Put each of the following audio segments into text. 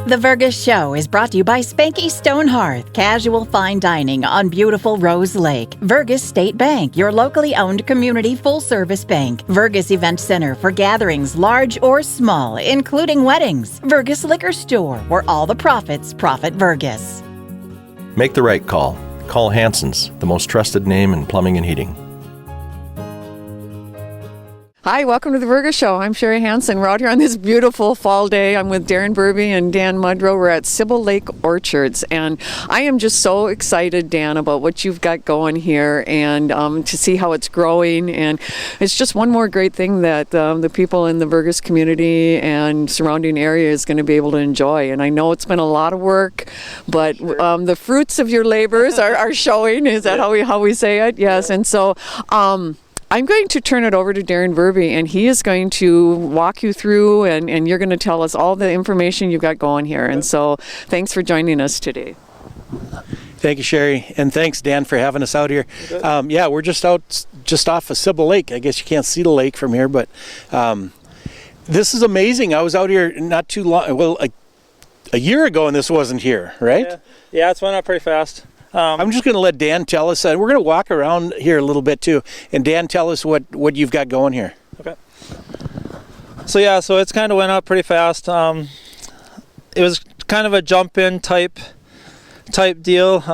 The Vergas Show is brought to you by Spanky Stone Hearth, casual fine dining on beautiful Rose Lake. Vergas State Bank, your locally owned community full-service bank. Vergas Event Center for gatherings large or small, including weddings. Vergas Liquor Store, where all the profits profit Vergas. Make the right call. Call Hanson's, the most trusted name in plumbing and heating. Hi, welcome to the Vergas Show. I'm Sherry Hansen. We're out here on this beautiful fall day. I'm with Darren Burby and Dan Mudrow. We're at Sybil Lake Orchards, and I am just so excited, Dan, about what you've got going here and to see how it's growing. And it's just one more great thing that the people in the Vergas community and surrounding area is going to be able to enjoy. And I know it's been a lot of work, but sure. The fruits of your labors are showing. Is that how we say it? Yes. And so I'm going to turn it over to Darren Burby, and he is going to walk you through, and you're going to tell us all the information you've got going here. And so thanks for joining us today. Thank you, Sherry, and thanks, Dan, for having us out here. We're just off of Sybil Lake. I guess you can't see the lake from here, but this is amazing. I was out here not too long, a year ago, and this wasn't here, right? Yeah, it's went up pretty fast. I'm just going to let Dan tell us. We're going to walk around here a little bit too, and Dan, tell us what you've got going here. Okay. So it's kind of went up pretty fast. It was kind of a jump-in type deal.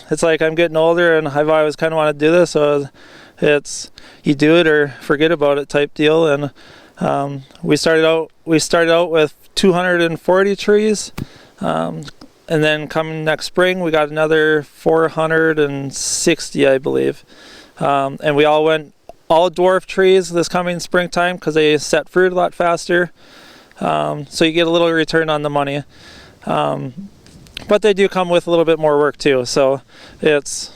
It's like I'm getting older, and I've always kind of wanted to do this. So it's you do it or forget about it type deal. And we started out with 240 trees. And then coming next spring, we got another 460, I believe. And we all went all dwarf trees this coming springtime because they set fruit a lot faster. So you get a little return on the money. But they do come with a little bit more work too. So it's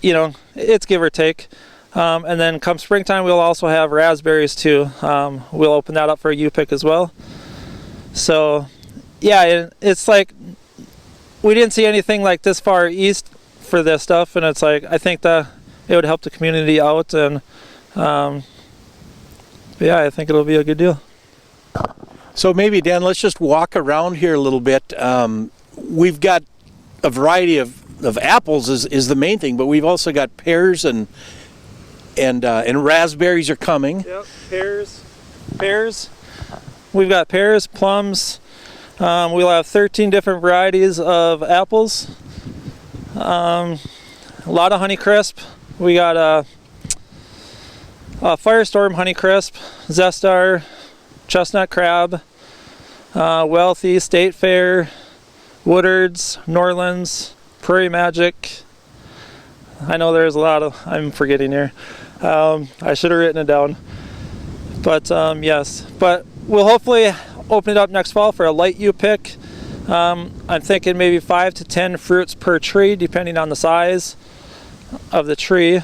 give or take. And then come springtime, we'll also have raspberries too. We'll open that up for a U-pick as well. So yeah, it's like, we didn't see anything like this far east for this stuff, and it's like I think that it would help the community out, and I think it'll be a good deal. So maybe, Dan, let's just walk around here a little bit. We've got a variety of apples is the main thing, but we've also got pears and raspberries are coming. Yep, pears. We've got pears, plums. We'll have 13 different varieties of apples. A lot of Honeycrisp. We got a Firestorm Honeycrisp, Zestar, Chestnut Crab, Wealthy, State Fair, Woodard's, Norlands, Prairie Magic. I know there's a lot I'm forgetting here. I should have written it down. But yes, but we'll hopefully open it up next fall for a light U-pick. I'm thinking maybe 5 to 10 fruits per tree, depending on the size of the tree.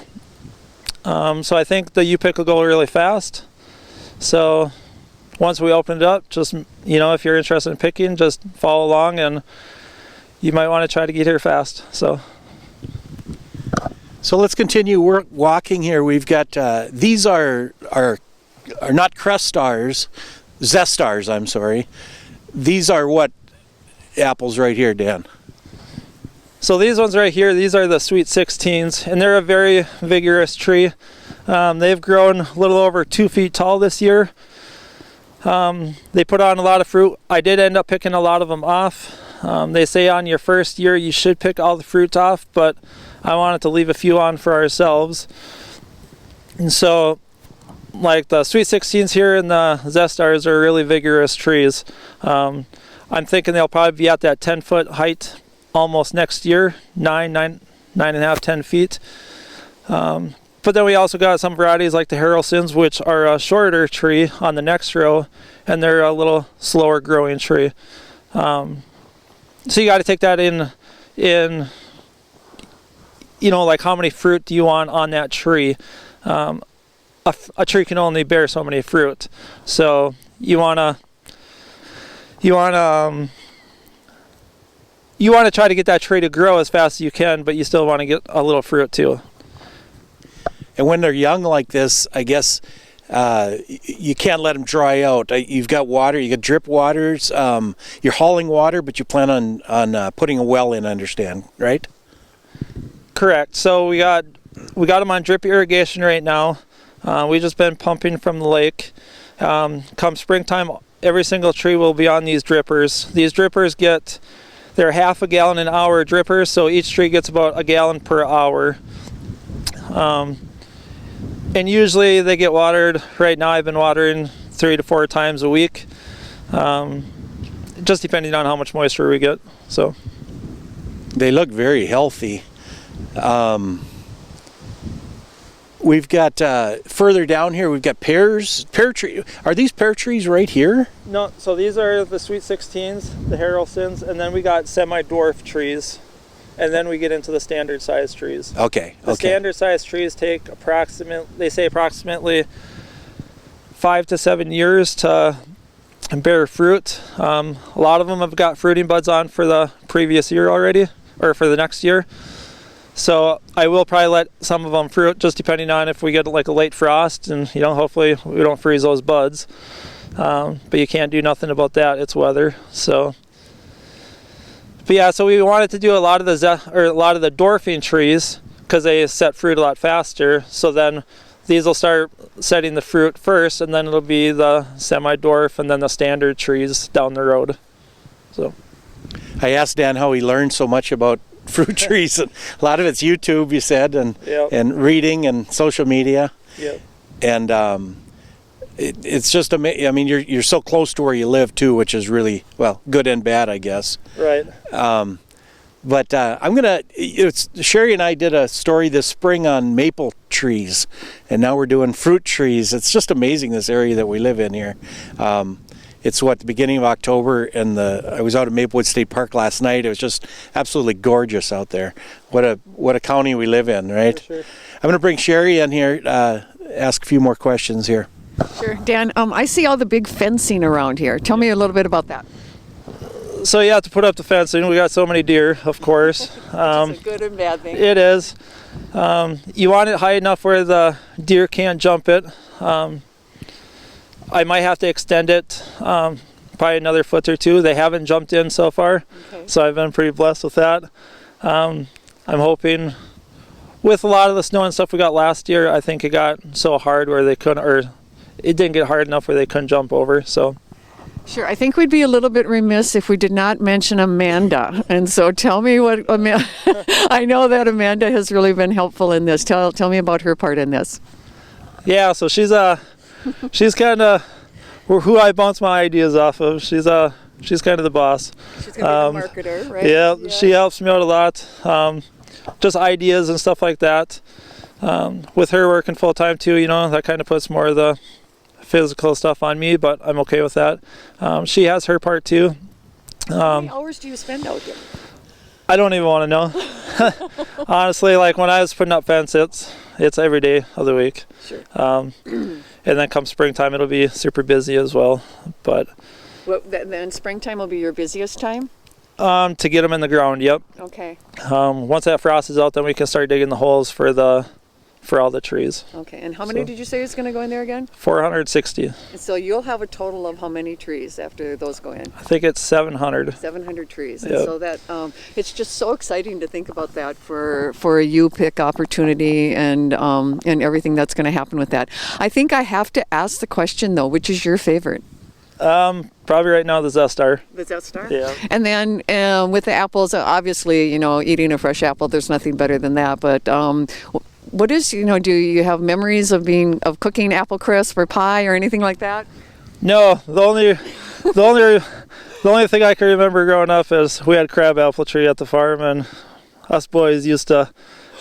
So I think the U-pick will go really fast. So once we open it up, just if you're interested in picking, just follow along, and you might want to try to get here fast. So let's continue walking here. We've got these are not crest stars. Zestars, I'm sorry. These are what apples right here, Dan? So these ones right here, these are the Sweet 16s, and they're a very vigorous tree. They've grown a little over 2 feet tall this year. They put on a lot of fruit. I did end up picking a lot of them off. They say on your first year you should pick all the fruit off, but I wanted to leave a few on for ourselves. And so like the Sweet 16s here and the Zestars are really vigorous trees. I'm thinking they'll probably be at that 10-foot height almost next year, 9.5, 10 feet. But then we also got some varieties like the Harrelsons, which are a shorter tree on the next row, and they're a little slower growing tree. So you got to take that in, like how many fruit do you want on that tree? A tree can only bear so many fruit, so you wanna try to get that tree to grow as fast as you can, but you still want to get a little fruit too. And when they're young like this, I guess you can't let them dry out. You've got water, you got drip waters. You're hauling water, but you plan on putting a well in, I understand, right? Correct. So we got them on drip irrigation right now. We've just been pumping from the lake. Come springtime, every single tree will be on these drippers. These drippers they're half a gallon an hour drippers, so each tree gets about a gallon per hour. And usually they get watered. Right now I've been watering 3 to 4 times a week, just depending on how much moisture we get. So they look very healthy. We've got further down here, we've got pear tree. Are these pear trees right here? no, so these are the Sweet 16s, the Harrelsons, and then we got semi-dwarf trees, and then we get into the standard size trees. Okay. The standard size trees take approximately 5 to 7 years to bear fruit. A lot of them have got fruiting buds on for the previous year already, or for the next year. So I will probably let some of them fruit, just depending on if we get like a late frost, and hopefully we don't freeze those buds. But you can't do nothing about that. It's weather. So, but yeah, so we wanted to do a lot of the dwarfing trees because they set fruit a lot faster. So then these will start setting the fruit first, and then it'll be the semi-dwarf and then the standard trees down the road. So I asked Dan how he learned so much about fruit trees. And a lot of it's YouTube, you said, and Yep. and reading and social media. Yep. And it's just amazing. I mean, you're so close to where you live too, which is really, well, good and bad, I guess. Right. But Sherry and I did a story this spring on maple trees, and now we're doing fruit trees. It's just amazing, this area that we live in here. It's the beginning of October, and I was out at Maplewood State Park last night. It was just absolutely gorgeous out there. What a county we live in, right? For sure. I'm going to bring Sherry in here, ask a few more questions here. Sure. Dan, I see all the big fencing around here. Tell me a little bit about that. So you have to put up the fencing. We got so many deer, of course. It's a good and bad thing. It is. You want it high enough where the deer can't jump it. I might have to extend it probably another foot or two. They haven't jumped in so far, so I've been pretty blessed with that. I'm hoping with a lot of the snow and stuff we got last year, I think it got so hard where they couldn't, or it didn't get hard enough where they couldn't jump over. So. Sure. I think we'd be a little bit remiss if we did not mention Amanda. And so tell me what I know that Amanda has really been helpful in this. Tell me about her part in this. Yeah, so she's kind of who I bounce my ideas off of. She's kind of the boss. She's going to be the marketer, right? Yeah, she helps me out a lot. Just ideas and stuff like that. With her working full time too, that kind of puts more of the physical stuff on me, but I'm okay with that. She has her part too. How many hours do you spend out here? I don't even want to know. Honestly, like when I was putting up fence, it's every day of the week. Sure. And then come springtime, it'll be super busy as well. But then springtime will be your busiest time? to get them in the ground, yep. Okay. Once that frost is out, then we can start digging the holes for all the trees. Okay, and how many did you say is going to go in there again? 460. And so you'll have a total of how many trees after those go in? I think it's 700. 700 trees. And Yep. so that it's just so exciting to think about that for a U-pick opportunity and everything that's going to happen with that. I think I have to ask the question though, which is your favorite? Probably right now the Zestar. The Zestar? Yeah. And then with the apples, obviously, eating a fresh apple, there's nothing better than that. But what is, do you have memories of cooking apple crisp or pie or anything like that? No, the only thing I can remember growing up is we had crab apple tree at the farm, and us boys used to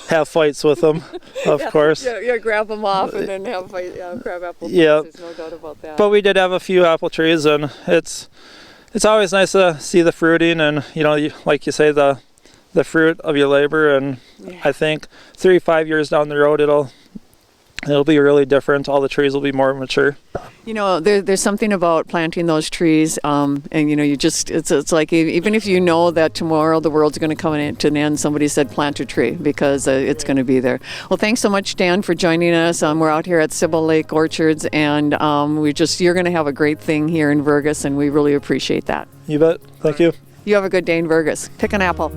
have fights with them, of course. Yeah, grab them off and then have crab apple trees. Yeah. There's no doubt about that. But we did have a few apple trees, and it's always nice to see the fruiting, and like you say, the fruit of your labor. And I think 3-5 years down the road, it'll be really different. All the trees will be more mature. You know, there's something about planting those trees, and you know, it's like even if you know that tomorrow the world's going to come to an end, somebody said plant a tree because it's going to be there. Well, thanks so much, Dan, for joining us. We're out here at Sybil Lake Orchards, and you're going to have a great thing here in Vergas, and we really appreciate that. You bet. Thank you. You have a good day in Vergas. Pick an apple.